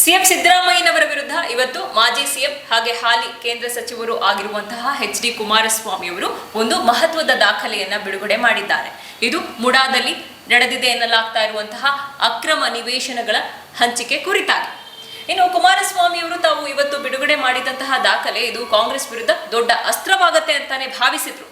CM ಸಿದ್ದರಾಮಯ್ಯನವರ ವಿರುದ್ಧ ಇವತ್ತು ಮಾಜಿ ಸಿಎಂ ಹಾಗೆ ಹಾಲಿ ಕೇಂದ್ರ ಸಚಿವರು ಆಗಿರುವಂತಹ ಎಚ್.ಡಿ. ಕುಮಾರಸ್ವಾಮಿ ಅವರು ಒಂದು ಮಹತ್ವದ ದಾಖಲೆಯನ್ನ ಬಿಡುಗಡೆ ಮಾಡಿದ್ದಾರೆ. ಇದು ಮುಡಾದಲ್ಲಿ ನಡೆದಿದೆ ಎನ್ನಲಾಗ್ತಾ ಇರುವಂತಹ ಅಕ್ರಮ ನಿವೇಶನಗಳ ಹಂಚಿಕೆ ಕುರಿತಾಗಿ. ಇನ್ನು ಕುಮಾರಸ್ವಾಮಿ ಅವರು ತಾವು ಇವತ್ತು ಬಿಡುಗಡೆ ಮಾಡಿದಂತಹ ದಾಖಲೆ ಇದು ಕಾಂಗ್ರೆಸ್ ವಿರುದ್ಧ ದೊಡ್ಡ ಅಸ್ತ್ರವಾಗತ್ತೆ ಅಂತಾನೆ ಭಾವಿಸಿದ್ರು.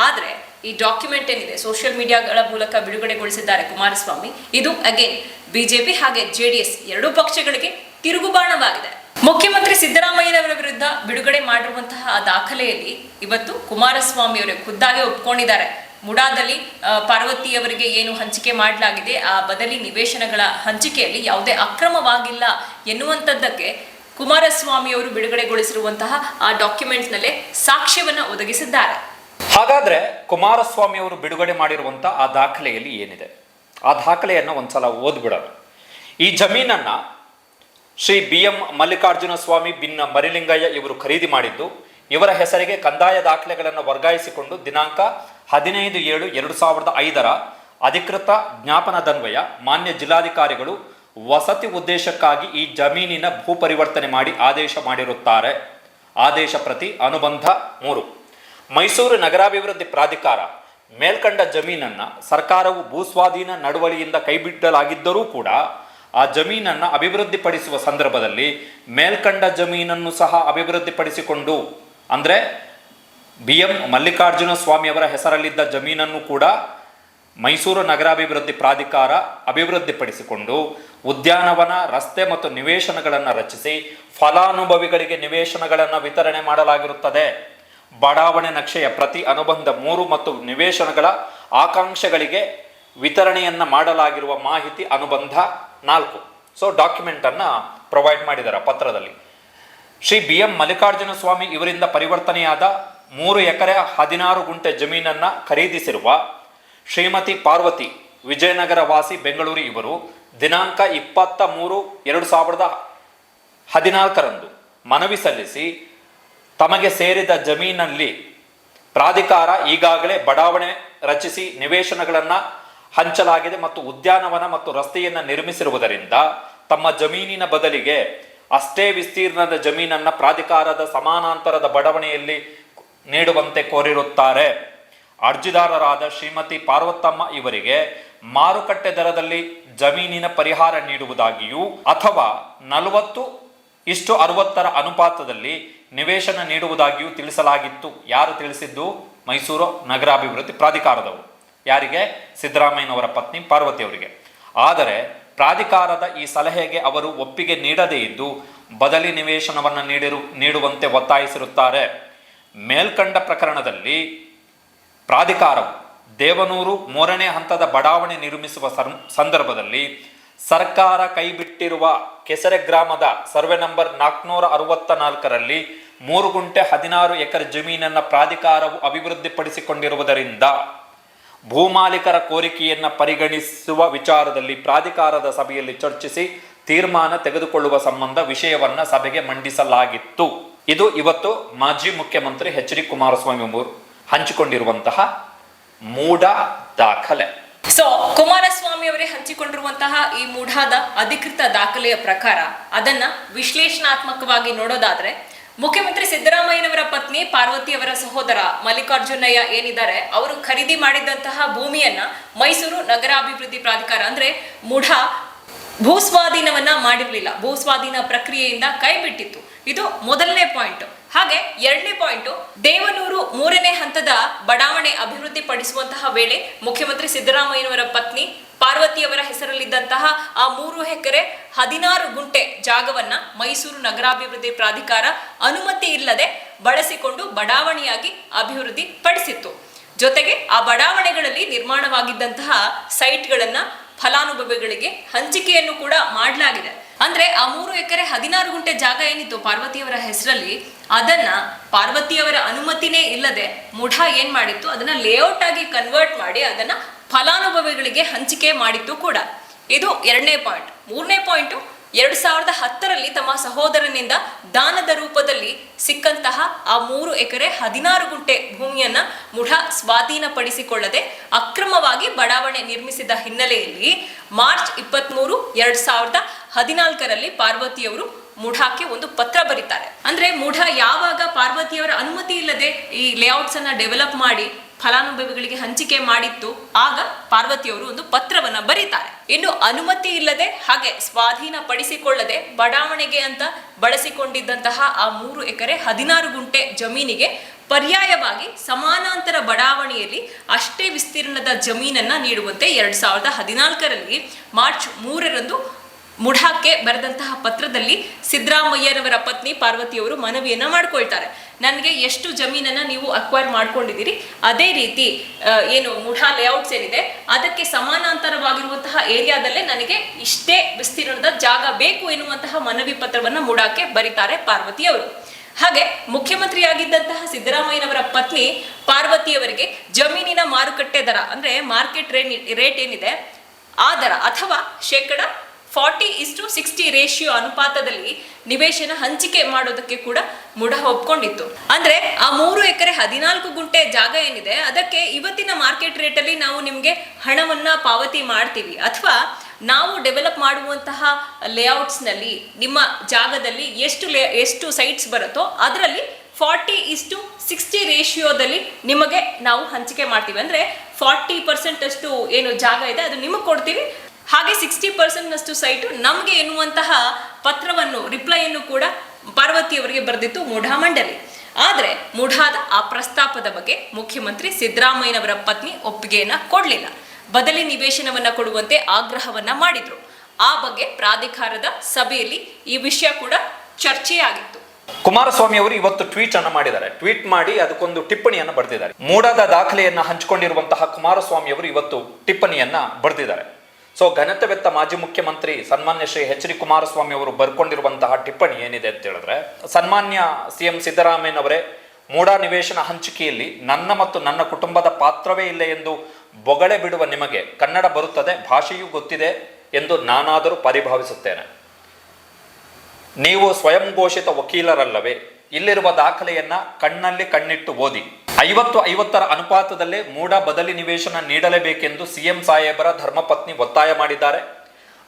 ಆದ್ರೆ ಈ ಡಾಕ್ಯುಮೆಂಟ್ ಏನಿದೆ ಸೋಷಿಯಲ್ ಮೀಡಿಯಾಗಳ ಮೂಲಕ ಬಿಡುಗಡೆಗೊಳಿಸಿದ್ದಾರೆ ಕುಮಾರಸ್ವಾಮಿ, ಇದು ಅಗೇನ್ ಬಿಜೆಪಿ ಹಾಗೆ ಜೆಡಿಎಸ್ ಎರಡೂ ಪಕ್ಷಗಳಿಗೆ ತಿರುಗುಬಾಣವಾಗಿದೆ. ಮುಖ್ಯಮಂತ್ರಿ ಸಿದ್ದರಾಮಯ್ಯನವರ ವಿರುದ್ಧ ಬಿಡುಗಡೆ ಮಾಡಿರುವಂತಹ ದಾಖಲೆಯಲ್ಲಿ ಇವತ್ತು ಕುಮಾರಸ್ವಾಮಿ ಅವರೇ ಖುದ್ದಾಗಿ ಒಪ್ಕೊಂಡಿದ್ದಾರೆ. ಮುಡಾದಲ್ಲಿ ಪಾರ್ವತಿಯವರಿಗೆ ಏನು ಹಂಚಿಕೆ ಮಾಡಲಾಗಿದೆ ಆ ಬದಲಿ ನಿವೇಶನಗಳ ಹಂಚಿಕೆಯಲ್ಲಿ ಯಾವುದೇ ಅಕ್ರಮವಾಗಿಲ್ಲ ಎನ್ನುವಂಥದ್ದಕ್ಕೆ ಕುಮಾರಸ್ವಾಮಿ ಅವರು ಬಿಡುಗಡೆಗೊಳಿಸಿರುವಂತಹ ಆ ಡಾಕ್ಯುಮೆಂಟ್ ನಲ್ಲೇ ಸಾಕ್ಷ್ಯವನ್ನ ಒದಗಿಸಿದ್ದಾರೆ. ಹಾಗಾದ್ರೆ ಕುಮಾರಸ್ವಾಮಿ ಅವರು ಬಿಡುಗಡೆ ಮಾಡಿರುವಂತಹ ಆ ದಾಖಲೆಯಲ್ಲಿ ಏನಿದೆ, ಆ ದಾಖಲೆಯನ್ನು ಒಂದ್ಸಲ ಓದ್ಬಿಡೋಣ. ಈ ಜಮೀನನ್ನ ಶ್ರೀ BM ಮಲ್ಲಿಕಾರ್ಜುನ ಸ್ವಾಮಿ ಬಿನ್ನ ಮರಿಲಿಂಗಯ್ಯ ಇವರು ಖರೀದಿ ಮಾಡಿದ್ದು ಇವರ ಹೆಸರಿಗೆ ಕಂದಾಯ ದಾಖಲೆಗಳನ್ನು ವರ್ಗಾಯಿಸಿಕೊಂಡು ದಿನಾಂಕ 15/7/2005 ಅಧಿಕೃತ ಜ್ಞಾಪನದನ್ವಯ ಮಾನ್ಯ ಜಿಲ್ಲಾಧಿಕಾರಿಗಳು ವಸತಿ ಉದ್ದೇಶಕ್ಕಾಗಿ ಈ ಜಮೀನಿನ ಭೂ ಪರಿವರ್ತನೆ ಮಾಡಿ ಆದೇಶ ಮಾಡಿರುತ್ತಾರೆ. ಆದೇಶ ಪ್ರತಿ ಅನುಬಂಧ 3. ಮೈಸೂರು ನಗರಾಭಿವೃದ್ಧಿ ಪ್ರಾಧಿಕಾರ ಮೇಲ್ಕಂಡ ಜಮೀನನ್ನ ಸರ್ಕಾರವು ಭೂಸ್ವಾಧೀನ ನಡವಳಿಯಿಂದ ಕೈಬಿಡಲಾಗಿದ್ದರೂ ಕೂಡ ಆ ಜಮೀನನ್ನು ಅಭಿವೃದ್ಧಿಪಡಿಸುವ ಸಂದರ್ಭದಲ್ಲಿ ಮೇಲ್ಕಂಡ ಜಮೀನನ್ನು ಸಹ ಅಭಿವೃದ್ಧಿಪಡಿಸಿಕೊಂಡು, ಅಂದರೆ BM ಮಲ್ಲಿಕಾರ್ಜುನ ಸ್ವಾಮಿ ಅವರ ಹೆಸರಲ್ಲಿದ್ದ ಜಮೀನನ್ನು ಕೂಡ ಮೈಸೂರು ನಗರಾಭಿವೃದ್ಧಿ ಪ್ರಾಧಿಕಾರ ಅಭಿವೃದ್ಧಿಪಡಿಸಿಕೊಂಡು ಉದ್ಯಾನವನ, ರಸ್ತೆ ಮತ್ತು ನಿವೇಶನಗಳನ್ನು ರಚಿಸಿ ಫಲಾನುಭವಿಗಳಿಗೆ ನಿವೇಶನಗಳನ್ನು ವಿತರಣೆ ಮಾಡಲಾಗಿರುತ್ತದೆ. ಬಡಾವಣೆ ನಕ್ಷೆಯ ಪ್ರತಿ ಅನುಬಂಧ 3 ಮತ್ತು ನಿವೇಶನಗಳ ಆಕಾಂಕ್ಷೆಗಳಿಗೆ ವಿತರಣೆಯನ್ನು ಮಾಡಲಾಗಿರುವ ಮಾಹಿತಿ ಅನುಬಂಧ 4. ಸೊ ಡಾಕ್ಯುಮೆಂಟ್ ಅನ್ನ ಪ್ರೊವೈಡ್ ಮಾಡಿದ್ದಾರೆ ಪತ್ರದಲ್ಲಿ. ಶ್ರೀ BM ಮಲ್ಲಿಕಾರ್ಜುನ ಸ್ವಾಮಿ ಇವರಿಂದ ಪರಿವರ್ತನೆಯಾದ 3 ಎಕರೆ 16 ಗುಂಟೆ ಜಮೀನನ್ನ ಖರೀದಿಸಿರುವ ಶ್ರೀಮತಿ ಪಾರ್ವತಿ ವಿಜಯನಗರ ವಾಸಿ ಬೆಂಗಳೂರು ಇವರು ದಿನಾಂಕ 23/2014 ಮನವಿ ಸಲ್ಲಿಸಿ ತಮಗೆ ಸೇರಿದ ಜಮೀನಲ್ಲಿ ಪ್ರಾಧಿಕಾರ ಈಗಾಗಲೇ ಬಡಾವಣೆ ರಚಿಸಿ ನಿವೇಶನಗಳನ್ನು ಹಂಚಲಾಗಿದೆ ಮತ್ತು ಉದ್ಯಾನವನ ಮತ್ತು ರಸ್ತೆಯನ್ನು ನಿರ್ಮಿಸಿರುವುದರಿಂದ ತಮ್ಮ ಜಮೀನಿನ ಬದಲಿಗೆ ಅಷ್ಟೇ ವಿಸ್ತೀರ್ಣದ ಜಮೀನನ್ನು ಪ್ರಾಧಿಕಾರದ ಸಮಾನಾಂತರದ ಬಡಾವಣೆಯಲ್ಲಿ ನೀಡುವಂತೆ ಕೋರಿರುತ್ತಾರೆ. ಅರ್ಜಿದಾರರಾದ ಶ್ರೀಮತಿ ಪಾರ್ವತಮ್ಮ ಇವರಿಗೆ ಮಾರುಕಟ್ಟೆ ದರದಲ್ಲಿ ಜಮೀನಿನ ಪರಿಹಾರ ನೀಡುವುದಾಗಿಯೂ ಅಥವಾ 40:60 ಅನುಪಾತದಲ್ಲಿ ನಿವೇಶನ ನೀಡುವುದಾಗಿಯೂ ತಿಳಿಸಲಾಗಿತ್ತು. ಯಾರು ತಿಳಿಸಿದ್ದು? ಮೈಸೂರು ನಗರಾಭಿವೃದ್ಧಿ ಪ್ರಾಧಿಕಾರದವರು. ಯಾರಿಗೆ? ಸಿದ್ದರಾಮಯ್ಯನವರ ಪತ್ನಿ ಪಾರ್ವತಿ ಅವರಿಗೆ. ಆದರೆ ಪ್ರಾಧಿಕಾರದ ಈ ಸಲಹೆಗೆ ಅವರು ಒಪ್ಪಿಗೆ ನೀಡದೇ ಇದ್ದು ಬದಲಿ ನಿವೇಶನವನ್ನು ನೀಡುವಂತೆ ಒತ್ತಾಯಿಸಿರುತ್ತಾರೆ. ಮೇಲ್ಕಂಡ ಪ್ರಕರಣದಲ್ಲಿ ಪ್ರಾಧಿಕಾರವು ದೇವನೂರು 3ನೇ ಹಂತದ ಬಡಾವಣೆ ನಿರ್ಮಿಸುವ ಸಂದರ್ಭದಲ್ಲಿ ಸರ್ಕಾರ ಕೈಬಿಟ್ಟಿರುವ ಕೆಸರೆ ಗ್ರಾಮದ ಸರ್ವೆ ನಂಬರ್ 464ರಲ್ಲಿ 3 ಗುಂಟೆ 16 ಎಕರೆ ಜಮೀನನ್ನು ಪ್ರಾಧಿಕಾರವು ಅಭಿವೃದ್ಧಿಪಡಿಸಿಕೊಂಡಿರುವುದರಿಂದ ಭೂಮಾಲೀಕರ ಕೋರಿಕೆಯನ್ನು ಪರಿಗಣಿಸುವ ವಿಚಾರದಲ್ಲಿ ಪ್ರಾಧಿಕಾರದ ಸಭೆಯಲ್ಲಿ ಚರ್ಚಿಸಿ ತೀರ್ಮಾನ ತೆಗೆದುಕೊಳ್ಳುವ ಸಂಬಂಧ ವಿಷಯವನ್ನ ಸಭೆಗೆ ಮಂಡಿಸಲಾಗಿತ್ತು. ಇದು ಇವತ್ತು ಮಾಜಿ ಮುಖ್ಯಮಂತ್ರಿ ಎಚ್.ಡಿ. ಕುಮಾರಸ್ವಾಮಿ ಅವರು ಹಂಚಿಕೊಂಡಿರುವಂತಹ ಮೂಢ ದಾಖಲೆ. ಸೊ ಕುಮಾರಸ್ವಾಮಿ ಅವರೇ ಹಂಚಿಕೊಂಡಿರುವಂತಹ ಈ ಮೂಢಾದ ಅಧಿಕೃತ ದಾಖಲೆಯ ಪ್ರಕಾರ ಅದನ್ನ ವಿಶ್ಲೇಷಣಾತ್ಮಕವಾಗಿ ನೋಡೋದಾದ್ರೆ ಮುಖ್ಯಮಂತ್ರಿ ಸಿದ್ದರಾಮಯ್ಯನವರ ಪತ್ನಿ ಪಾರ್ವತಿಯವರ ಸಹೋದರ ಮಲ್ಲಿಕಾರ್ಜುನಯ್ಯ ಏನಿದ್ದಾರೆ ಅವರು ಖರೀದಿ ಮಾಡಿದಂತಹ ಭೂಮಿಯನ್ನ ಮೈಸೂರು ನಗರಾಭಿವೃದ್ಧಿ ಪ್ರಾಧಿಕಾರ ಅಂದ್ರೆ ಮುಢಾ ಭೂಸ್ವಾಧೀನವನ್ನ ಮಾಡಿರ್ಲಿಲ್ಲ, ಭೂಸ್ವಾಧೀನ ಪ್ರಕ್ರಿಯೆಯಿಂದ ಕೈಬಿಟ್ಟಿತ್ತು. ಇದು ಮೊದಲನೇ ಪಾಯಿಂಟ್. ಹಾಗೆ ಎರಡನೇ ಪಾಯಿಂಟ್, ದೇವನೂರು 3ನೇ ಹಂತದ ಬಡಾವಣೆ ಅಭಿವೃದ್ಧಿ ಪಡಿಸುವಂತಹ ವೇಳೆ ಮುಖ್ಯಮಂತ್ರಿ ಸಿದ್ದರಾಮಯ್ಯನವರ ಪತ್ನಿ ಪಾರ್ವತಿಯವರ ಹೆಸರಲ್ಲಿದ್ದಂತಹ ಆ 3 ಎಕರೆ 16 ಗುಂಟೆ ಜಾಗವನ್ನ ಮೈಸೂರು ನಗರಾಭಿವೃದ್ಧಿ ಪ್ರಾಧಿಕಾರ ಅನುಮತಿ ಇಲ್ಲದೆ ಬಳಸಿಕೊಂಡು ಬಡಾವಣೆಯಾಗಿ ಅಭಿವೃದ್ಧಿ ಪಡಿಸಿತ್ತು. ಜೊತೆಗೆ ಆ ಬಡಾವಣೆಗಳಲ್ಲಿ ನಿರ್ಮಾಣವಾಗಿದ್ದಂತಹ ಸೈಟ್ಗಳನ್ನ ಫಲಾನುಭವಿಗಳಿಗೆ ಹಂಚಿಕೆಯನ್ನು ಕೂಡ ಮಾಡಲಾಗಿದೆ. ಅಂದ್ರೆ ಆ 3 ಎಕರೆ 16 ಗುಂಟೆ ಜಾಗ ಏನಿತ್ತು ಪಾರ್ವತಿಯವರ ಹೆಸರಲ್ಲಿ, ಅದನ್ನ ಪಾರ್ವತಿಯವರ ಅನುಮತಿನೇ ಇಲ್ಲದೆ ಮುಢಾ ಏನ್ ಮಾಡಿತ್ತು, ಅದನ್ನ ಲೇಔಟ್ ಆಗಿ ಕನ್ವರ್ಟ್ ಮಾಡಿ ಅದನ್ನ ಫಲಾನುಭವಿಗಳಿಗೆ ಹಂಚಿಕೆ ಮಾಡಿತ್ತು ಕೂಡ. ಇದು ಎರಡನೇ ಪಾಯಿಂಟ್. ಮೂರನೇ ಪಾಯಿಂಟ್, 2010ರಲ್ಲಿ ತಮ್ಮ ಸಹೋದರನಿಂದ ದಾನದ ರೂಪದಲ್ಲಿ ಸಿಕ್ಕಂತಹ ಆ 3 ಎಕರೆ 16 ಗುಂಟೆ ಭೂಮಿಯನ್ನ ಮುಢಾ ಸ್ವಾಧೀನಪಡಿಸಿಕೊಳ್ಳದೆ ಅಕ್ರಮವಾಗಿ ಬಡಾವಣೆ ನಿರ್ಮಿಸಿದ ಹಿನ್ನೆಲೆಯಲ್ಲಿ ಮಾರ್ಚ್ 23, 2014ರಲ್ಲಿ ಪಾರ್ವತಿಯವರು ಮುಢಾಕ್ಕೆ ಒಂದು ಪತ್ರ ಬರೀತಾರೆ. ಅಂದ್ರೆ ಮುಢಾ ಯಾವಾಗ ಪಾರ್ವತಿಯವರ ಅನುಮತಿ ಇಲ್ಲದೆ ಈ ಲೇಔಟ್ಸ್ ಅನ್ನ ಡೆವಲಪ್ ಮಾಡಿ ಫಲಾನುಭವಿಗಳಿಗೆ ಹಂಚಿಕೆ ಮಾಡಿತ್ತು, ಆಗ ಪಾರ್ವತಿಯವರು ಒಂದು ಪತ್ರವನ್ನ ಬರೀತಾರೆ. ಇನ್ನು ಅನುಮತಿ ಇಲ್ಲದೆ ಹಾಗೆ ಸ್ವಾಧೀನಪಡಿಸಿಕೊಳ್ಳದೆ ಬಡಾವಣೆಗೆ ಅಂತ ಬಳಸಿಕೊಂಡಿದ್ದಂತಹ ಆ 3 ಎಕರೆ 16 ಗುಂಟೆ ಜಮೀನಿಗೆ ಪರ್ಯಾಯವಾಗಿ ಸಮಾನಾಂತರ ಬಡಾವಣೆಯಲ್ಲಿ ಅಷ್ಟೇ ವಿಸ್ತೀರ್ಣದ ಜಮೀನನ್ನ ನೀಡುವಂತೆ 2014ರಲ್ಲಿ ಮಾರ್ಚ್ 3ರಂದು ಮುಢಾಕ್ಕೆ ಬರೆದಂತಹ ಪತ್ರದಲ್ಲಿ ಸಿದ್ದರಾಮಯ್ಯನವರ ಪತ್ನಿ ಪಾರ್ವತಿಯವರು ಮನವಿಯನ್ನ ಮಾಡ್ಕೊಳ್ತಾರೆ. ನನಗೆ ಎಷ್ಟು ಜಮೀನನ್ನ ನೀವು ಅಕ್ವೈರ್ ಮಾಡ್ಕೊಂಡಿದ್ದೀರಿ, ಅದೇ ರೀತಿ ಏನು ಮುಢಾ ಲೇಔಟ್ಸ್ ಏನಿದೆ ಅದಕ್ಕೆ ಸಮಾನಾಂತರವಾಗಿರುವಂತಹ ಏರಿಯಾದಲ್ಲೇ ನನಗೆ ಇಷ್ಟೇ ವಿಸ್ತೀರ್ಣದ ಜಾಗ ಬೇಕು ಎನ್ನುವಂತಹ ಮನವಿ ಪತ್ರವನ್ನ ಮುಢಾಕ್ಕೆ ಬರೀತಾರೆ ಪಾರ್ವತಿಯವರು. ಹಾಗೆ ಮುಖ್ಯಮಂತ್ರಿಯಾಗಿದ್ದಂತಹ ಸಿದ್ದರಾಮಯ್ಯನವರ ಪತ್ನಿ ಪಾರ್ವತಿಯವರಿಗೆ ಜಮೀನಿನ ಮಾರುಕಟ್ಟೆ ದರ ಅಂದ್ರೆ ಮಾರ್ಕೆಟ್ ರೇಟ್ ಏನಿದೆ ಆ ದರ ಅಥವಾ 40:60 ರೇಷಿಯೋ ಅನುಪಾತದಲ್ಲಿ ನಿವೇಶನ ಹಂಚಿಕೆ ಮಾಡೋದಕ್ಕೆ ಕೂಡ ಮುಢಾ ಒಪ್ಕೊಂಡಿತ್ತು. ಅಂದ್ರೆ ಆ 3 ಎಕರೆ 14 ಗುಂಟೆ ಜಾಗ ಏನಿದೆ ಅದಕ್ಕೆ ಇವತ್ತಿನ ಮಾರ್ಕೆಟ್ ರೇಟ್ ಅಲ್ಲಿ ನಾವು ನಿಮ್ಗೆ ಹಣವನ್ನ ಪಾವತಿ ಮಾಡ್ತೀವಿ, ಅಥವಾ ನಾವು ಡೆವಲಪ್ ಮಾಡುವಂತಹ ಲೇಔಟ್ಸ್ ನಲ್ಲಿ ನಿಮ್ಮ ಜಾಗದಲ್ಲಿ ಎಷ್ಟು ಸೈಟ್ಸ್ ಬರುತ್ತೋ ಅದರಲ್ಲಿ 40:60 ರೇಷಿಯೋದಲ್ಲಿ ನಿಮಗೆ ನಾವು ಹಂಚಿಕೆ ಮಾಡ್ತೀವಿ. ಅಂದ್ರೆ 40% ಅಷ್ಟು ಏನು ಜಾಗ ಇದೆ ಅದು ನಿಮಗೆ ಕೊಡ್ತೀವಿ, ಹಾಗೆ 60% ಸೈಟು ನಮಗೆ ಎನ್ನುವಂತಹ ಪತ್ರವನ್ನು ರಿಪ್ಲೈಯನ್ನು ಕೂಡ ಪಾರ್ವತಿಯವರಿಗೆ ಬರೆದಿತ್ತು ಮುಢಾ ಮಂಡಳಿ. ಆದರೆ ಮುಢಾದ ಆ ಪ್ರಸ್ತಾಪದ ಬಗ್ಗೆ ಮುಖ್ಯಮಂತ್ರಿ ಸಿದ್ದರಾಮಯ್ಯನವರ ಪತ್ನಿ ಒಪ್ಪಿಗೆಯನ್ನ ಕೊಡಲಿಲ್ಲ. ಬದಲಿ ನಿವೇಶನವನ್ನ ಕೊಡುವಂತೆ ಆಗ್ರಹವನ್ನ ಮಾಡಿದ್ರು. ಆ ಬಗ್ಗೆ ಪ್ರಾಧಿಕಾರದ ಸಭೆಯಲ್ಲಿ ಈ ವಿಷಯ ಕೂಡ ಚರ್ಚೆಯಾಗಿತ್ತು. ಕುಮಾರಸ್ವಾಮಿ ಅವರು ಇವತ್ತು ಟ್ವೀಟ್ ಅನ್ನು ಮಾಡಿದ್ದಾರೆ. ಟ್ವೀಟ್ ಮಾಡಿ ಅದಕ್ಕೊಂದು ಟಿಪ್ಪಣಿಯನ್ನು ಬರೆದಿದ್ದಾರೆ. ಮೂಡಾದ ದಾಖಲೆಯನ್ನ ಹಂಚಿಕೊಂಡಿರುವಂತಹ ಕುಮಾರಸ್ವಾಮಿ ಅವರು ಇವತ್ತು ಟಿಪ್ಪಣಿಯನ್ನ ಬರೆದಿದ್ದಾರೆ. ಸೊ ಘನತೆವೆತ್ತ ಮಾಜಿ ಮುಖ್ಯಮಂತ್ರಿ ಸನ್ಮಾನ್ಯ ಶ್ರೀ ಎಚ್ ಡಿ ಕುಮಾರಸ್ವಾಮಿ ಅವರು ಬರ್ಕೊಂಡಿರುವಂತಹ ಟಿಪ್ಪಣಿ ಏನಿದೆ ಅಂತ ಹೇಳಿದ್ರೆ, ಸನ್ಮಾನ್ಯ CM ಸಿದ್ದರಾಮಯ್ಯನವರೇ, ಮೂಡಾ ನಿವೇಶನ ಹಂಚಿಕೆಯಲ್ಲಿ ನನ್ನ ಮತ್ತು ನನ್ನ ಕುಟುಂಬದ ಪಾತ್ರವೇ ಇಲ್ಲ ಎಂದು ಬೊಗಳೆ ಬಿಡುವ ನಿಮಗೆ ಕನ್ನಡ ಬರುತ್ತದೆ, ಭಾಷೆಯೂ ಗೊತ್ತಿದೆ ಎಂದು ನಾನಾದರೂ ಪರಿಭಾವಿಸುತ್ತೇನೆ. ನೀವು ಸ್ವಯಂ ಘೋಷಿತ ವಕೀಲರಲ್ಲವೇ? ಇಲ್ಲಿರುವ ದಾಖಲೆಯನ್ನ ಕಣ್ಣಲ್ಲಿ ಕಣ್ಣಿಟ್ಟು ಓದಿ. 50-50 ಅನುಪಾತದಲ್ಲೇ ಮೂಡಾ ಬದಲಿ ನಿವೇಶನ ನೀಡಲೇಬೇಕೆಂದು CM ಸಾಹೇಬರ ಧರ್ಮಪತ್ನಿ ಒತ್ತಾಯ ಮಾಡಿದ್ದಾರೆ.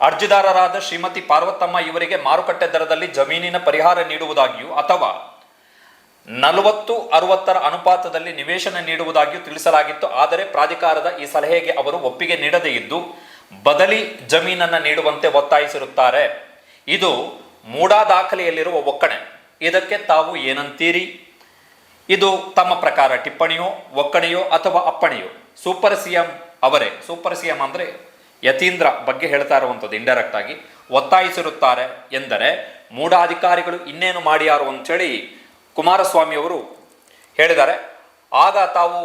ಅರ್ಜಿದಾರರಾದ ಶ್ರೀಮತಿ ಪಾರ್ವತಮ್ಮ ಇವರಿಗೆ ಮಾರುಕಟ್ಟೆ ದರದಲ್ಲಿ ಜಮೀನಿನ ಪರಿಹಾರ ನೀಡುವುದಾಗಿಯೂ ಅಥವಾ 40-60 ಅನುಪಾತದಲ್ಲಿ ನಿವೇಶನ ನೀಡುವುದಾಗಿಯೂ ತಿಳಿಸಲಾಗಿತ್ತು. ಆದರೆ ಪ್ರಾಧಿಕಾರದ ಈ ಸಲಹೆಗೆ ಅವರು ಒಪ್ಪಿಗೆ ನೀಡದೇ ಇದ್ದು ಬದಲಿ ಜಮೀನನ್ನ ನೀಡುವಂತೆ ಒತ್ತಾಯಿಸಿರುತ್ತಾರೆ. ಇದು ಮೂಡಾ ದಾಖಲೆಯಲ್ಲಿರುವ ಒಕ್ಕಣೆ. ಇದಕ್ಕೆ ತಾವು ಏನಂತೀರಿ? ಇದು ತಮ್ಮ ಪ್ರಕಾರ ಟಿಪ್ಪಣಿಯೋ, ಒಕ್ಕಣೆಯೋ ಅಥವಾ ಅಪ್ಪಣೆಯೋ? ಸೂಪರ್ CM ಅವರೇ, ಸೂಪರ್ CM ಅಂದ್ರೆ ಯತೀಂದ್ರ ಬಗ್ಗೆ ಹೇಳ್ತಾ ಇರುವಂಥದ್ದು ಇಂಡೈರೆಕ್ಟ್ ಆಗಿ ಒತ್ತಾಯಿಸಿರುತ್ತಾರೆ ಎಂದರೆ ಮೂಡಾ ಅಧಿಕಾರಿಗಳು ಇನ್ನೇನು ಮಾಡಿಯಾರು ಅಂತೇಳಿ ಕುಮಾರಸ್ವಾಮಿ ಅವರು ಹೇಳಿದ್ದಾರೆ. ಆಗ ತಾವು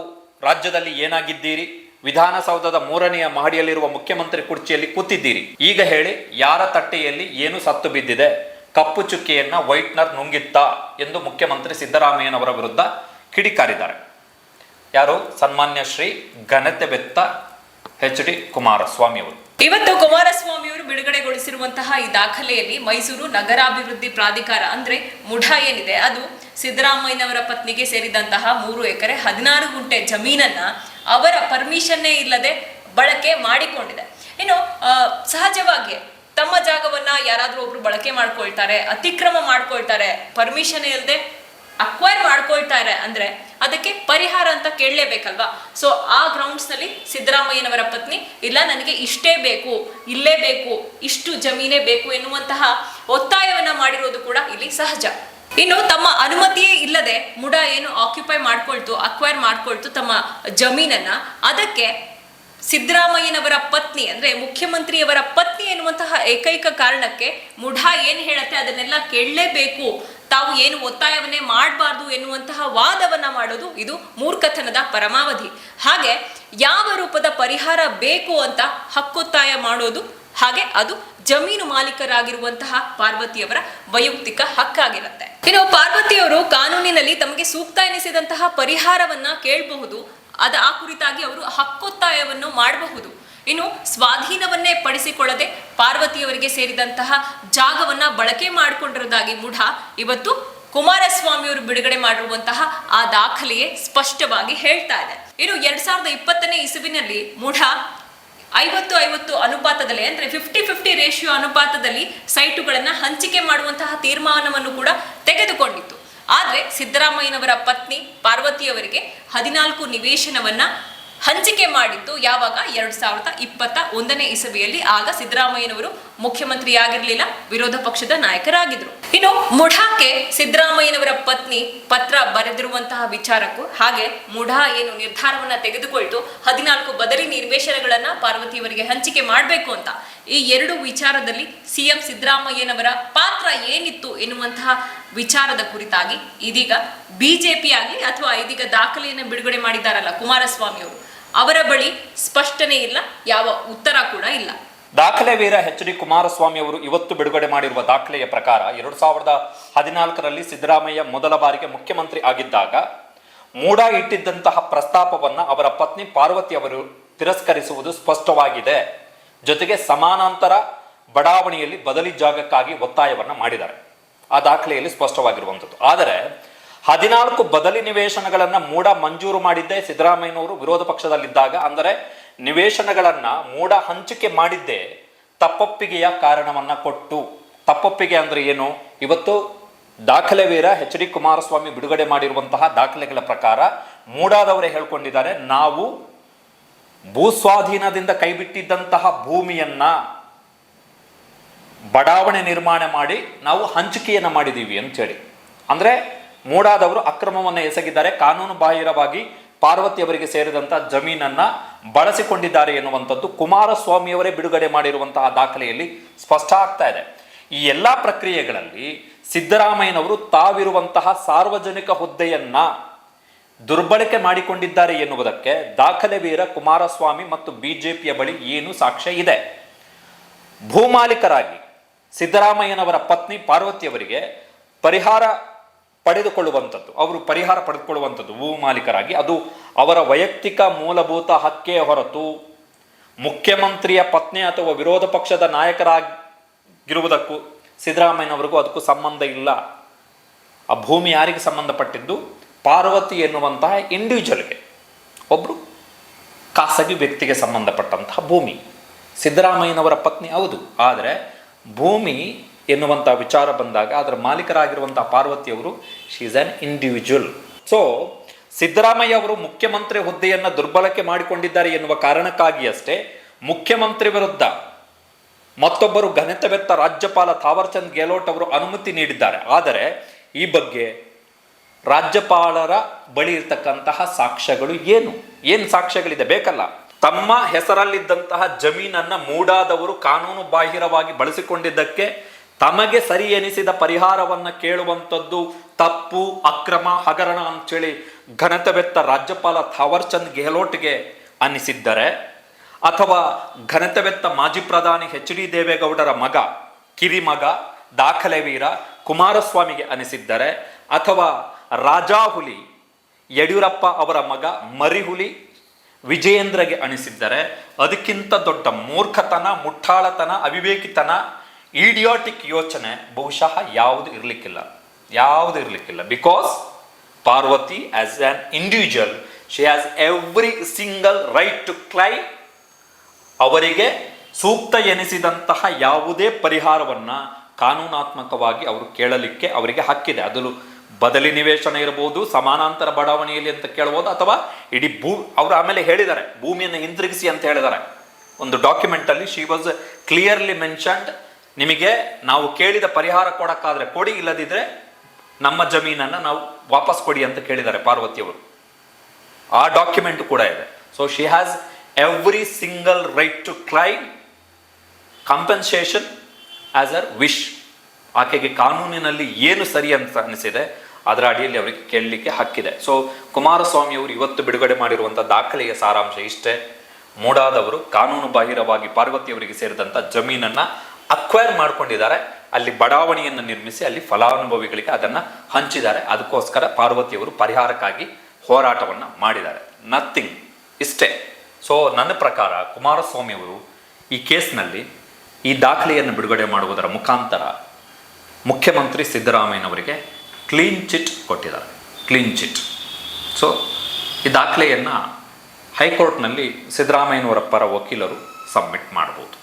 ರಾಜ್ಯದಲ್ಲಿ ಏನಾಗಿದ್ದೀರಿ? ವಿಧಾನಸೌಧದ 3ನೇ ಮಹಡಿಯಲ್ಲಿರುವ ಮುಖ್ಯಮಂತ್ರಿ ಕುರ್ಚಿಯಲ್ಲಿ ಕೂತಿದ್ದೀರಿ. ಈಗ ಹೇಳಿ, ಯಾರ ತಟ್ಟೆಯಲ್ಲಿ ಏನು ಸತ್ತು ಬಿದ್ದಿದೆ? ಕಪ್ಪು ಚುಕ್ಕೆಯನ್ನ ವೈಟ್ನರ್ ನುಂಗಿತ್ತಾ ಎಂದು ಮುಖ್ಯಮಂತ್ರಿ ಸಿದ್ದರಾಮಯ್ಯನವರ ವಿರುದ್ಧ ಕಿಡಿಕಾರಿದ್ದಾರೆ. ಯಾರು? ಸನ್ಮಾನ್ಯ ಶ್ರೀ ಘನತೆವೆತ್ತ HD ಕುಮಾರಸ್ವಾಮಿ ಅವರು. ಇವತ್ತು ಕುಮಾರಸ್ವಾಮಿ ಅವರು ಬಿಡುಗಡೆಗೊಳಿಸಿರುವಂತಹ ಈ ದಾಖಲೆಯಲ್ಲಿ ಮೈಸೂರು ನಗರಾಭಿವೃದ್ಧಿ ಪ್ರಾಧಿಕಾರ ಅಂದ್ರೆ ಮುಢಾ ಏನಿದೆ ಅದು ಸಿದ್ದರಾಮಯ್ಯನವರ ಪತ್ನಿಗೆ ಸೇರಿದಂತಹ 3 ಎಕರೆ 16 ಗುಂಟೆ ಜಮೀನನ್ನ ಅವರ ಪರ್ಮಿಷನ್ನೇ ಇಲ್ಲದೆ ಬಳಕೆ ಮಾಡಿಕೊಂಡಿದೆ. ಇನ್ನು ಸಹಜವಾಗಿ ತಮ್ಮ ಜಾಗವನ್ನ ಯಾರಾದ್ರೂ ಒಬ್ರು ಬಳಕೆ ಮಾಡ್ಕೊಳ್ತಾರೆ, ಅತಿಕ್ರಮ ಮಾಡ್ಕೊಳ್ತಾರೆ, ಪರ್ಮಿಷನ್ ಇಲ್ಲದೆ ಅಕ್ವೈರ್ ಮಾಡ್ಕೊಳ್ತಾರೆ ಅಂದ್ರೆ ಅದಕ್ಕೆ ಪರಿಹಾರ ಅಂತ ಕೇಳಲೇಬೇಕಲ್ವಾ? ಸೊ ಆ ಗ್ರೌಂಡ್ಸ್ ನಲ್ಲಿ ಸಿದ್ದರಾಮಯ್ಯನವರ ಪತ್ನಿ ಇಲ್ಲ, ನನಗೆ ಇಷ್ಟೇ ಬೇಕು, ಇಲ್ಲೇ ಬೇಕು, ಇಷ್ಟು ಜಮೀನೇ ಬೇಕು ಎನ್ನುವಂತಹ ಒತ್ತಾಯವನ್ನ ಮಾಡಿರೋದು ಕೂಡ ಇಲ್ಲಿ ಸಹಜ. ಇನ್ನು ತಮ್ಮ ಅನುಮತಿಯೇ ಇಲ್ಲದೆ ಮುಡಾ ಏನು ಆಕ್ಯುಪೈ ಮಾಡ್ಕೊಳ್ತು, ಅಕ್ವೈರ್ ಮಾಡ್ಕೊಳ್ತು ತಮ್ಮ ಜಮೀನನ್ನ, ಅದಕ್ಕೆ ಸಿದ್ದರಾಮಯ್ಯನವರ ಪತ್ನಿ ಅಂದ್ರೆ ಮುಖ್ಯಮಂತ್ರಿಯವರ ಪತ್ನಿ ಎನ್ನುವಂತಹ ಏಕೈಕ ಕಾರಣಕ್ಕೆ ಮುಢಾ ಏನ್ ಹೇಳತ್ತೆ ಅದನ್ನೆಲ್ಲ ಕೇಳಲೇಬೇಕು, ತಾವು ಏನು ಒತ್ತಾಯವನ್ನೇ ಮಾಡಬಾರ್ದು ಎನ್ನುವಂತಹ ವಾದವನ್ನ ಮಾಡೋದು ಇದು ಮೂರ್ಖತನದ ಪರಮಾವಧಿ. ಹಾಗೆ ಯಾವ ರೂಪದ ಪರಿಹಾರ ಬೇಕು ಅಂತ ಹಕ್ಕೊತ್ತಾಯ ಮಾಡೋದು, ಹಾಗೆ ಅದು ಜಮೀನು ಮಾಲೀಕರಾಗಿರುವಂತಹ ಪಾರ್ವತಿಯವರ ವೈಯಕ್ತಿಕ ಹಕ್ಕಾಗಿರುತ್ತೆ. ಇನ್ನು ಪಾರ್ವತಿಯವರು ಕಾನೂನಿನಲ್ಲಿ ತಮಗೆ ಸೂಕ್ತ ಎನಿಸಿದಂತಹ ಪರಿಹಾರವನ್ನ ಕೇಳಬಹುದು, ಆ ಕುರಿತಾಗಿ ಅವರು ಹಕ್ಕೊತ್ತಾಯವನ್ನು ಮಾಡಬಹುದು. ಇನ್ನು ಸ್ವಾಧೀನವನ್ನೇ ಪಡಿಸಿಕೊಳ್ಳದೆ ಪಾರ್ವತಿಯವರಿಗೆ ಸೇರಿದಂತಹ ಜಾಗವನ್ನ ಬಳಕೆ ಮಾಡಿಕೊಂಡಿರುವುದಾಗಿ ಮುಢಾ ಇವತ್ತು ಕುಮಾರಸ್ವಾಮಿ ಅವರು ಬಿಡುಗಡೆ ಮಾಡಿರುವಂತಹ ಆ ದಾಖಲೆಯೇ ಸ್ಪಷ್ಟವಾಗಿ ಹೇಳ್ತಾ ಇದೆ. ಇನ್ನು 2020ನೇ ಇಸುವಿನಲ್ಲಿ ಮುಢಾ 50-50 ಅನುಪಾತದಲ್ಲಿ ಅಂದ್ರೆ 50-50 ರೇಷಿಯೋ ಅನುಪಾತದಲ್ಲಿ ಸೈಟುಗಳನ್ನ ಹಂಚಿಕೆ ಮಾಡುವಂತಹ ತೀರ್ಮಾನವನ್ನು ಕೂಡ ತೆಗೆದುಕೊಂಡಿತ್ತು. ಆದ್ರೆ ಸಿದ್ದರಾಮಯ್ಯನವರ ಪತ್ನಿ ಪಾರ್ವತಿಯವರಿಗೆ 14 ನಿವೇಶನವನ್ನ ಹಂಚಿಕೆ ಮಾಡಿದ್ದು ಯಾವಾಗ 2021ನೇ ಇಸವಿಯಲ್ಲಿ. ಆಗ ಸಿದ್ದರಾಮಯ್ಯನವರು ಮುಖ್ಯಮಂತ್ರಿಯಾಗಿರ್ಲಿಲ್ಲ, ವಿರೋಧ ಪಕ್ಷದ ನಾಯಕರಾಗಿದ್ರು. ಇನ್ನು ಮುಢಾಕ್ಕೆ ಸಿದ್ದರಾಮಯ್ಯನವರ ಪತ್ನಿ ಪತ್ರ ಬರೆದಿರುವಂತಹ ವಿಚಾರಕ್ಕೂ ಹಾಗೆ ಮುಢಾ ಏನು ನಿರ್ಧಾರವನ್ನ ತೆಗೆದುಕೊಳ್ತು 14 ಬದಲಿ ನಿವೇಶನಗಳನ್ನ ಪಾರ್ವತಿಯವರಿಗೆ ಹಂಚಿಕೆ ಮಾಡಬೇಕು ಅಂತ, ಈ ಎರಡು ವಿಚಾರದಲ್ಲಿ ಸಿಎಂ ಸಿದ್ದರಾಮಯ್ಯನವರ ಪಾತ್ರ ಏನಿತ್ತು ಎನ್ನುವಂತಹ ವಿಚಾರದ ಕುರಿತಾಗಿ ಇದೀಗ ಬಿಜೆಪಿ ಆಗಲಿ ಅಥವಾ ಇದೀಗ ದಾಖಲೆಯನ್ನು ಬಿಡುಗಡೆ ಮಾಡಿದ್ದಾರಲ್ಲ ಕುಮಾರಸ್ವಾಮಿ ಅವರು, ಅವರ ಬಳಿ ಸ್ಪಷ್ಟನೆ ಇಲ್ಲ, ಯಾವ ಉತ್ತರ ಕೂಡ ಇಲ್ಲ. ದಾಖಲೆ ವೀರ ಎಚ್.ಡಿ. ಕುಮಾರಸ್ವಾಮಿ ಅವರು ಇವತ್ತು ಬಿಡುಗಡೆ ಮಾಡಿರುವ ದಾಖಲೆಯ ಪ್ರಕಾರ 2014ರಲ್ಲಿ ಸಿದ್ದರಾಮಯ್ಯ ಮೊದಲ ಬಾರಿಗೆ ಮುಖ್ಯಮಂತ್ರಿ ಆಗಿದ್ದಾಗ ಮೂಡಾ ಇಟ್ಟಿದ್ದಂತಹ ಪ್ರಸ್ತಾಪವನ್ನ ಅವರ ಪತ್ನಿ ಪಾರ್ವತಿ ಅವರು ತಿರಸ್ಕರಿಸುವುದು ಸ್ಪಷ್ಟವಾಗಿದೆ. ಜೊತೆಗೆ ಸಮಾನಾಂತರ ಬಡಾವಣೆಯಲ್ಲಿ ಬದಲಿ ಜಾಗಕ್ಕಾಗಿ ಒತ್ತಾಯವನ್ನ ಮಾಡಿದ್ದಾರೆ. ಆ ದಾಖಲೆಯಲ್ಲಿ ಸ್ಪಷ್ಟವಾಗಿರುವಂಥದ್ದು. ಆದರೆ 14 ಬದಲಿ ನಿವೇಶನಗಳನ್ನ ಮೂಡಾ ಮಂಜೂರು ಮಾಡಿದ್ದೇ ಸಿದ್ದರಾಮಯ್ಯನವರು ವಿರೋಧ ಪಕ್ಷದಲ್ಲಿದ್ದಾಗ. ಅಂದರೆ ನಿವೇಶನಗಳನ್ನ ಮೂಡಾ ಹಂಚಿಕೆ ಮಾಡಿದ್ದೇ ತಪ್ಪೊಪ್ಪಿಗೆಯ ಕಾರಣವನ್ನ ಕೊಟ್ಟು. ತಪ್ಪೊಪ್ಪಿಗೆ ಅಂದ್ರೆ ಏನು? ಇವತ್ತು ದಾಖಲೆ ವೀರ ಎಚ್.ಡಿ. ಕುಮಾರಸ್ವಾಮಿ ಬಿಡುಗಡೆ ಮಾಡಿರುವಂತಹ ದಾಖಲೆಗಳ ಪ್ರಕಾರ ಮೂಡಾದವರೇ ಹೇಳ್ಕೊಂಡಿದ್ದಾರೆ, ನಾವು ಭೂಸ್ವಾಧೀನದಿಂದ ಕೈಬಿಟ್ಟಿದ್ದಂತಹ ಭೂಮಿಯನ್ನ ಬಡಾವಣೆ ನಿರ್ಮಾಣ ಮಾಡಿ ನಾವು ಹಂಚಿಕೆಯನ್ನ ಮಾಡಿದೀವಿ ಅಂತೇಳಿ. ಅಂದ್ರೆ ಮೂಡಾದವರು ಅಕ್ರಮವನ್ನು ಎಸಗಿದ್ದಾರೆ, ಕಾನೂನು ಬಾಹಿರವಾಗಿ ಪಾರ್ವತಿಯವರಿಗೆ ಸೇರಿದಂತಹ ಜಮೀನನ್ನ ಬಳಸಿಕೊಂಡಿದ್ದಾರೆ ಎನ್ನುವಂಥದ್ದು ಕುಮಾರಸ್ವಾಮಿಯವರೇ ಬಿಡುಗಡೆ ಮಾಡಿರುವಂತಹ ದಾಖಲೆಯಲ್ಲಿ ಸ್ಪಷ್ಟ ಆಗ್ತಾ ಇದೆ. ಈ ಎಲ್ಲ ಪ್ರಕ್ರಿಯೆಗಳಲ್ಲಿ ಸಿದ್ದರಾಮಯ್ಯನವರು ತಾವಿರುವಂತಹ ಸಾರ್ವಜನಿಕ ಹುದ್ದೆಯನ್ನ ದುರ್ಬಳಕೆ ಮಾಡಿಕೊಂಡಿದ್ದಾರೆ ಎನ್ನುವುದಕ್ಕೆ ದಾಖಲೆ ವೀರ ಕುಮಾರಸ್ವಾಮಿ ಮತ್ತು ಬಿಜೆಪಿಯ ಬಳಿ ಏನು ಸಾಕ್ಷ್ಯ ಇದೆ? ಭೂಮಾಲೀಕರಾಗಿ ಸಿದ್ದರಾಮಯ್ಯನವರ ಪತ್ನಿ ಪಾರ್ವತಿಯವರಿಗೆ ಪರಿಹಾರ ಪಡೆದುಕೊಳ್ಳುವಂಥದ್ದು, ಅವರು ಪರಿಹಾರ ಪಡೆದುಕೊಳ್ಳುವಂಥದ್ದು ಭೂ ಮಾಲೀಕರಾಗಿ, ಅದು ಅವರ ವೈಯಕ್ತಿಕ ಮೂಲಭೂತ ಹಕ್ಕೇ ಹೊರತು ಮುಖ್ಯಮಂತ್ರಿಯ ಪತ್ನಿ ಅಥವಾ ವಿರೋಧ ಪಕ್ಷದ ನಾಯಕರಾಗಿರುವುದಕ್ಕೂ ಸಿದ್ದರಾಮಯ್ಯನವರಿಗೂ ಅದಕ್ಕೂ ಸಂಬಂಧ ಇಲ್ಲ. ಆ ಭೂಮಿ ಯಾರಿಗೆ ಸಂಬಂಧಪಟ್ಟಿದ್ದು? ಪಾರ್ವತಿ ಎನ್ನುವಂತಹ ಇಂಡಿವಿಜುವಲ್ಗೆ, ಒಬ್ರು ಖಾಸಗಿ ವ್ಯಕ್ತಿಗೆ ಸಂಬಂಧಪಟ್ಟಂತಹ ಭೂಮಿ. ಸಿದ್ದರಾಮಯ್ಯನವರ ಪತ್ನಿ ಹೌದು, ಆದರೆ ಭೂಮಿ ಎನ್ನುವಂಥ ವಿಚಾರ ಬಂದಾಗ ಅದರ ಮಾಲೀಕರಾಗಿರುವಂತಹ ಪಾರ್ವತಿಯವರು she is an individual. So Siddaramaiah ಅವರು ಮುಖ್ಯಮಂತ್ರಿ ಹುದ್ದೆಯನ್ನು ದುರ್ಬಳಕೆ ಮಾಡಿಕೊಂಡಿದ್ದಾರೆ ಎನ್ನುವ ಕಾರಣಕ್ಕಾಗಿ ಅಷ್ಟೇ ಮುಖ್ಯಮಂತ್ರಿ ವಿರುದ್ಧ ಮತ್ತೊಬ್ಬರು ಘನತೆವೆತ್ತ ರಾಜ್ಯಪಾಲ ಥಾವರ್ಚಂದ್ ಗೆಹ್ಲೋಟ್ ಅವರು ಅನುಮತಿ ನೀಡಿದ್ದಾರೆ. ಆದರೆ ಈ ಬಗ್ಗೆ ರಾಜ್ಯಪಾಲರ ಬಳಿ ಇರತಕ್ಕಂತಹ ಸಾಕ್ಷ್ಯಗಳು ಏನು ಸಾಕ್ಷ್ಯಗಳಿದೆ? ಬೇಕಲ್ಲ. ತಮ್ಮ ಹೆಸರಲ್ಲಿದ್ದಂತಹ ಜಮೀನನ್ನ ಮೂಡಾದವರು ಕಾನೂನು ಬಾಹಿರವಾಗಿ ಬಳಸಿಕೊಂಡಿದ್ದಕ್ಕೆ ತಮಗೆ ಸರಿ ಎನಿಸಿದ ಪರಿಹಾರವನ್ನ ಕೇಳುವಂಥದ್ದು ತಪ್ಪು, ಅಕ್ರಮ, ಹಗರಣ ಅಂತೇಳಿ ಘನತೆವೆತ್ತ ರಾಜ್ಯಪಾಲ ಥಾವರ್ಚಂದ್ ಗೆಹ್ಲೋಟ್ಗೆ ಅನ್ನಿಸಿದ್ದರೆ, ಅಥವಾ ಘನತೆವೆತ್ತ ಮಾಜಿ ಪ್ರಧಾನಿ ಎಚ್.ಡಿ. ದೇವೇಗೌಡರ ಮಗ, ಕಿರಿಮಗ ದಾಖಲೆ ವೀರ ಕುಮಾರಸ್ವಾಮಿಗೆ ಅನಿಸಿದ್ದರೆ, ಅಥವಾ ರಾಜಾಹುಲಿ ಯಡಿಯೂರಪ್ಪ ಅವರ ಮಗ ಮರಿಹುಲಿ ವಿಜಯೇಂದ್ರಗೆ ಅನಿಸಿದ್ದರೆ, ಅದಕ್ಕಿಂತ ದೊಡ್ಡ ಮೂರ್ಖತನ, ಮುಟ್ಟಾಳತನ, ಅವಿವೇಕಿತನ, ಇಡಿಯಾಟಿಕ್ ಯೋಚನೆ ಬಹುಶಃ ಯಾವುದು ಇರಲಿಕ್ಕಿಲ್ಲ. Because Parvati as an individual she has every single right to claim. ಅವರಿಗೆ ಸೂಕ್ತ ಎನಿಸಿದಂತಹ ಯಾವುದೇ ಪರಿಹಾರವನ್ನ ಕಾನೂನಾತ್ಮಕವಾಗಿ ಅವರು ಕೇಳಲಿಕ್ಕೆ ಅವರಿಗೆ ಹಕ್ಕಿದೆ. ಅದು ಬದಲಿ ನಿವೇಶನ ಇರಬಹುದು, ಸಮಾನಾಂತರ ಬಡಾವಣೆಯಲ್ಲಿ ಅಂತ ಕೇಳಬಹುದು, ಅಥವಾ ಇಡೀ ಅವರು ಆಮೇಲೆ ಹೇಳಿದ್ದಾರೆ ಭೂಮಿಯನ್ನು ಹಿಂತಿರುಗಿಸಿ ಅಂತ ಹೇಳಿದ್ದಾರೆ. ಒಂದು ಡಾಕ್ಯುಮೆಂಟ್ ಅಲ್ಲಿ ಶಿ ವಾಸ್ ಕ್ಲಿಯರ್ಲಿ ಮೆನ್ಷನ್ಡ್, ನಿಮಗೆ ನಾವು ಕೇಳಿದ ಪರಿಹಾರ ಕೊಡಕ್ಕಾದ್ರೆ ಕೊಡಿ, ಇಲ್ಲದಿದ್ರೆ ನಮ್ಮ ಜಮೀನನ್ನ ನಾವು ವಾಪಸ್ ಕೊಡಿ ಅಂತ ಕೇಳಿದ್ದಾರೆ ಪಾರ್ವತಿಯವರು. ಆ ಡಾಕ್ಯುಮೆಂಟ್ ಕೂಡ ಇದೆ. So she has every single right to claim compensation as her wish. ಆಕೆಗೆ ಕಾನೂನಿನಲ್ಲಿ ಏನು ಸರಿ ಅಂತ ಅನಿಸಿದೆ ಅದರ ಅಡಿಯಲ್ಲಿ ಅವರಿಗೆ ಕೇಳಲಿಕ್ಕೆ ಹಕ್ಕಿದೆ. ಸೊ ಕುಮಾರಸ್ವಾಮಿ ಅವರು ಇವತ್ತು ಬಿಡುಗಡೆ ಮಾಡಿರುವಂಥ ದಾಖಲೆಯ ಸಾರಾಂಶ ಇಷ್ಟೇ. ಮೂಡಾದವರು ಕಾನೂನು ಬಾಹಿರವಾಗಿ ಪಾರ್ವತಿಯವರಿಗೆ ಸೇರಿದಂಥ ಜಮೀನನ್ನ ಅಕ್ವೈರ್ ಮಾಡ್ಕೊಂಡಿದ್ದಾರೆ, ಅಲ್ಲಿ ಬಡಾವಣೆಯನ್ನು ನಿರ್ಮಿಸಿ ಅಲ್ಲಿ ಫಲಾನುಭವಿಗಳಿಗೆ ಅದನ್ನು ಹಂಚಿದ್ದಾರೆ. ಅದಕ್ಕೋಸ್ಕರ ಪಾರ್ವತಿಯವರು ಪರಿಹಾರಕ್ಕಾಗಿ ಹೋರಾಟವನ್ನು ಮಾಡಿದ್ದಾರೆ. ನಥಿಂಗ್, ಇಷ್ಟೇ. ಸೊ ನನ್ನ ಪ್ರಕಾರ ಕುಮಾರಸ್ವಾಮಿ ಅವರು ಈ ಕೇಸ್ನಲ್ಲಿ ಈ ದಾಖಲೆಯನ್ನು ಬಿಡುಗಡೆ ಮಾಡುವುದರ ಮುಖಾಂತರ ಮುಖ್ಯಮಂತ್ರಿ ಸಿದ್ದರಾಮಯ್ಯನವರಿಗೆ ಕ್ಲೀನ್ ಚಿಟ್ ಕೊಟ್ಟಿದ್ದಾರೆ. Clean chit. ಸೊ ಈ ದಾಖಲೆಯನ್ನು ಹೈಕೋರ್ಟ್ನಲ್ಲಿ ಸಿದ್ದರಾಮಯ್ಯನವರ ಪರ ವಕೀಲರು ಸಬ್ಮಿಟ್ ಮಾಡ್ಬೋದು.